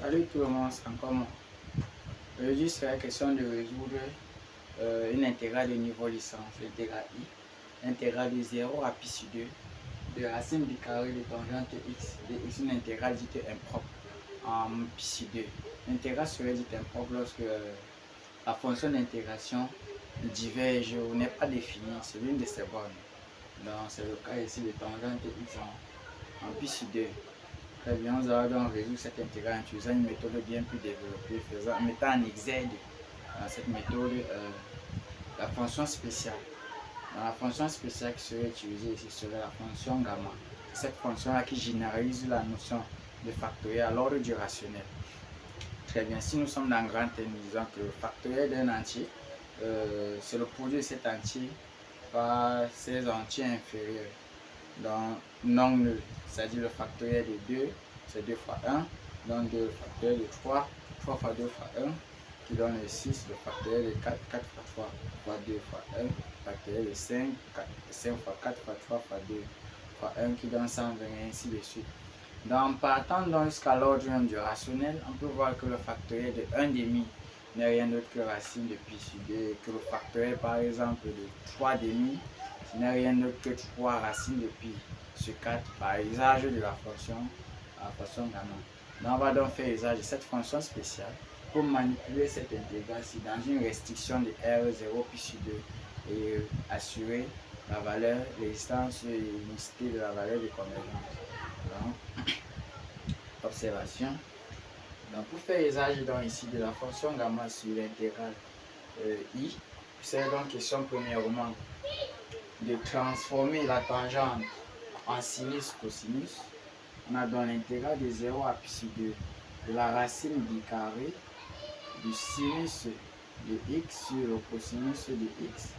Salut tout le monde, c'est encore moi. Aujourd'hui, c'est la question de résoudre une intégrale de niveau licence, l'intégrale I. L'intégrale de 0 à pi sur 2 de racine du carré de tangente x de x, une intégrale dite impropre en pi sur 2. L'intégrale serait dite impropre lorsque la fonction d'intégration diverge ou n'est pas définie sur l'une de ses bornes. Donc, c'est le cas ici de tangente x en pi sur 2. Très bien, nous allons donc résoudre cette intégrale en utilisant une méthode bien plus développée, mettant en exergue dans cette méthode la fonction spéciale. Dans la fonction spéciale qui serait utilisée ici serait la fonction gamma. C'est cette fonction-là qui généralise la notion de factoriel à l'ordre du rationnel. Très bien, si nous sommes dans grand N, nous disons que le factoriel d'un entier, c'est le produit de cet entier par ses entiers inférieurs. Donc non nul, c'est-à-dire le factoriel de 2, c'est 2 fois 1, donc le factoriel de 3, 3 fois 2 fois 1, qui donne le 6, le factoriel de 4, 4 fois 3 fois 2 fois 1, le factoriel de 5, 5 fois 4 fois 3 fois 2 fois 1, qui donne 120, et ainsi de suite. Donc, partant jusqu'à l'ordre même du rationnel, on peut voir que le factoriel de 1 demi n'est rien d'autre que racine de pi sur 2, et que le factoriel par exemple de 3 demi n'est rien d'autre que 3 racines de pi sur 4 par usage de la fonction gamma. Donc on va donc faire usage de cette fonction spéciale pour manipuler cette intégrale-ci dans une restriction de R0 pi sur 2 et assurer la valeur, l'existence et l'unicité de la valeur de convergence. Donc, observation. Donc pour faire usage donc ici de la fonction gamma sur l'intégrale I, c'est donc question premièrement de transformer la tangente en sinus cosinus. On a donc l'intégrale de 0 à pi sur 2 de la racine du carré du sinus de x sur le cosinus de x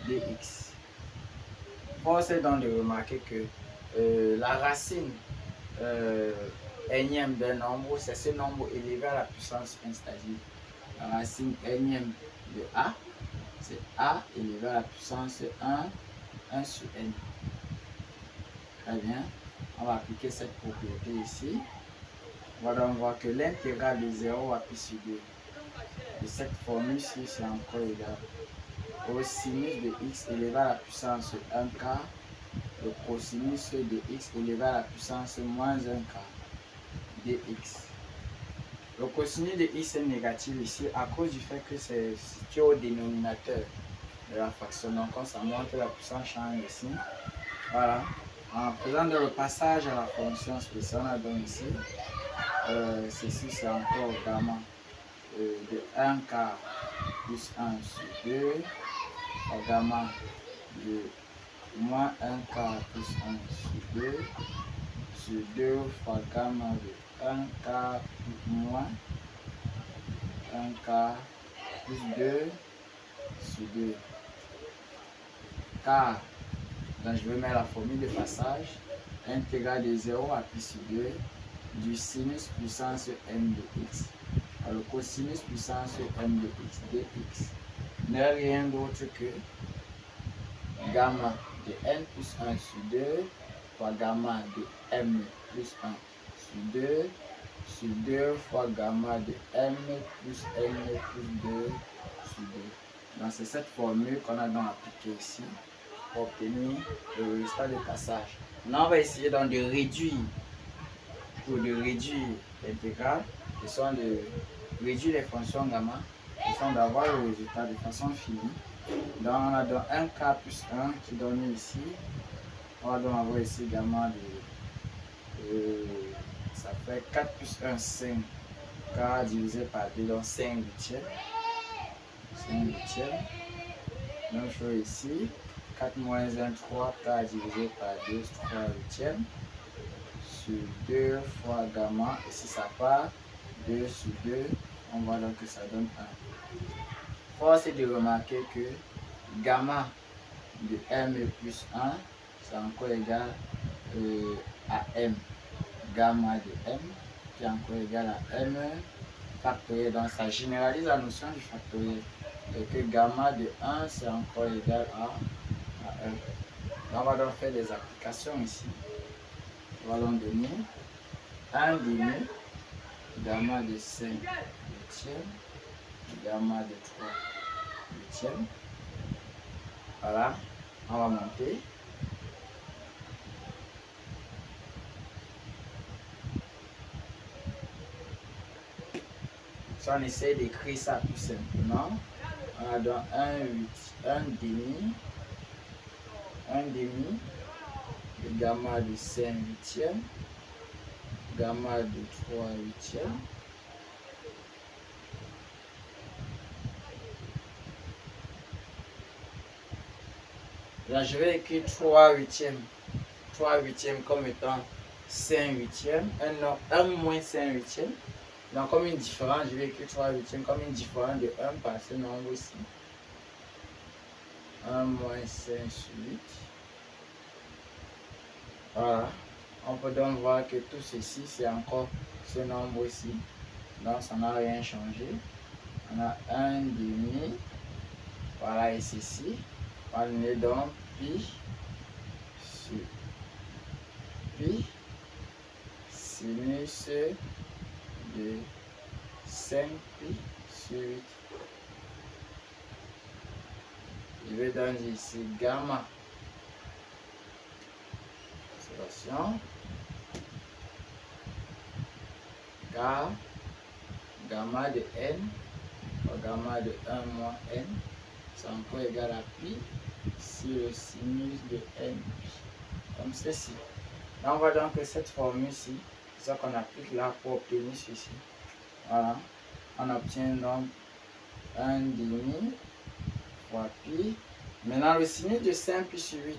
dx. Force est donc de remarquer que la racine énième d'un nombre, c'est ce nombre élevé à la puissance 1, c'est-à-dire la racine énième de a, c'est a élevé à la puissance 1 sur n. Très bien, on va appliquer cette propriété ici. On va donc voir que l'intégrale de 0 à pi sur 2 de cette formule-ci, c'est encore égal au sinus de x élevé à la puissance 1 quart, le cosinus de x élevé à la puissance moins 1 quart dx. Le cosinus de x est négatif ici à cause du fait que c'est situé au dénominateur de la fraction. Donc quand ça montre, la puissance change de signe. Voilà. En faisant le passage à la fonction spéciale, on a donc ici, ceci c'est encore gamma de 1 quart plus 1 sur 2, gamma de moins 1 quart plus 1 sur 2 fois gamma de 1 quart plus moins 1 quart plus 2 sur 2. Car, donc je vais mettre la formule de passage, intégrale de 0 à pi sur 2 du sinus puissance m de x. Alors, le cosinus puissance m de x dx n'est rien d'autre que gamma de n plus 1 sur 2 fois gamma de m plus 1 sur 2 fois gamma de m plus 2 sur 2. Donc c'est cette formule qu'on a donc appliquée ici pour obtenir le résultat de passage. Maintenant on va essayer donc de réduire l'intégrale, qui sont de réduire les fonctions gamma, qui sont d'avoir le résultat de façon finie. Donc on a donc 1 quart plus 1 qui donne ici. On va donc avoir ici gamma de ça fait 4 plus 1, 5 quart divisé par 2, donc 5 huitièmes. 5 huitièmes. Même chose ici. 4 moins 1, 3 quart divisé par 2, 3 huitièmes. Sur 2 fois gamma. Et si ça part, 2 sur 2, on voit donc que ça donne 1. Force est de remarquer que gamma de m plus 1, c'est encore égal à m. Gamma de m qui est encore égal à m factoriel. Donc ça généralise la notion du factoriel. Et que gamma de 1 c'est encore égal à 1. On va donc faire des applications ici. On va donc donner 1 demi gamma de 5 huitièmes, gamma de 3 huitièmes. Voilà, on va monter. Si on essaie d'écrire ça plus simplement, on a donc un demi, le gamma de 5 huitièmes, gamma de 3 huitièmes, là je vais écrire 3 huitièmes, 3 huitièmes comme étant 5 huitièmes, un moins 5 huitièmes. Donc comme une différence, je vais écrire 3 huitièmes comme une différence de 1 par ce nombre aussi. 1 moins 5 sur 8. Voilà. On peut donc voir que tout ceci, c'est encore ce nombre-ci. Donc ça n'a rien changé. On a 1 demi. Voilà, et ceci. On est donc pi sur pi sinus de 5 pi sur 8. Je vais donc dire ici gamma. Observation. Gamma de n, gamma de 1 moins n, c'est encore égal à pi sur le sinus de n pi, comme ceci. Là, on voit donc que cette formule-ci, c'est ça qu'on applique là pour obtenir ceci. Voilà, on obtient donc 1 demi fois pi. Maintenant, le sinus de 5 pi sur 8,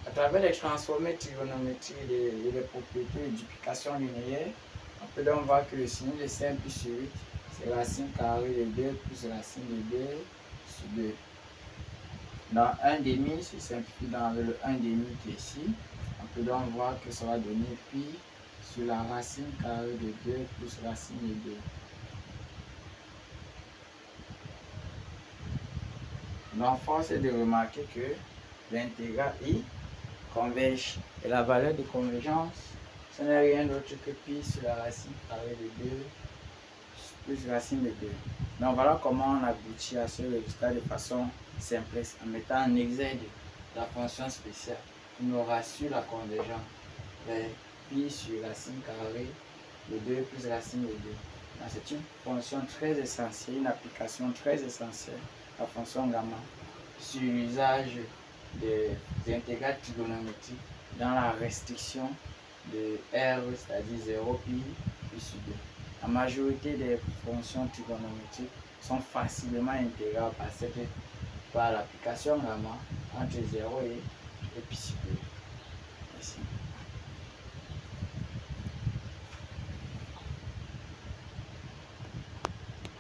à travers les transformés trigonométriques et les propriétés de duplication linéaire, on peut donc voir que le sinus de 5 pi sur 8, c'est racine carrée de 2 plus racine de 2 sur 2. Dans 1 demi, se simplifie dans le 1 demi qui est ici. On peut donc voir que ça va donner pi sur la racine carrée de 2 plus racine de 2. Donc, force est de remarquer que l'intégrale i converge. Et la valeur de convergence, ce n'est rien d'autre que pi sur la racine carrée de 2 plus racine de 2. Donc voilà comment on aboutit à ce résultat de façon simpliste en mettant en exergue la fonction spéciale qui nous rassure la convergence vers pi sur racine carrée de 2 plus racine de 2. C'est une fonction très essentielle, une application très essentielle, la fonction gamma, sur l'usage des intégrales trigonométriques dans la restriction de R, c'est-à-dire 0 pi sur 2. La majorité des fonctions trigonométriques sont facilement intégrables par l'application gamma entre 0 et pi sur 2. Merci.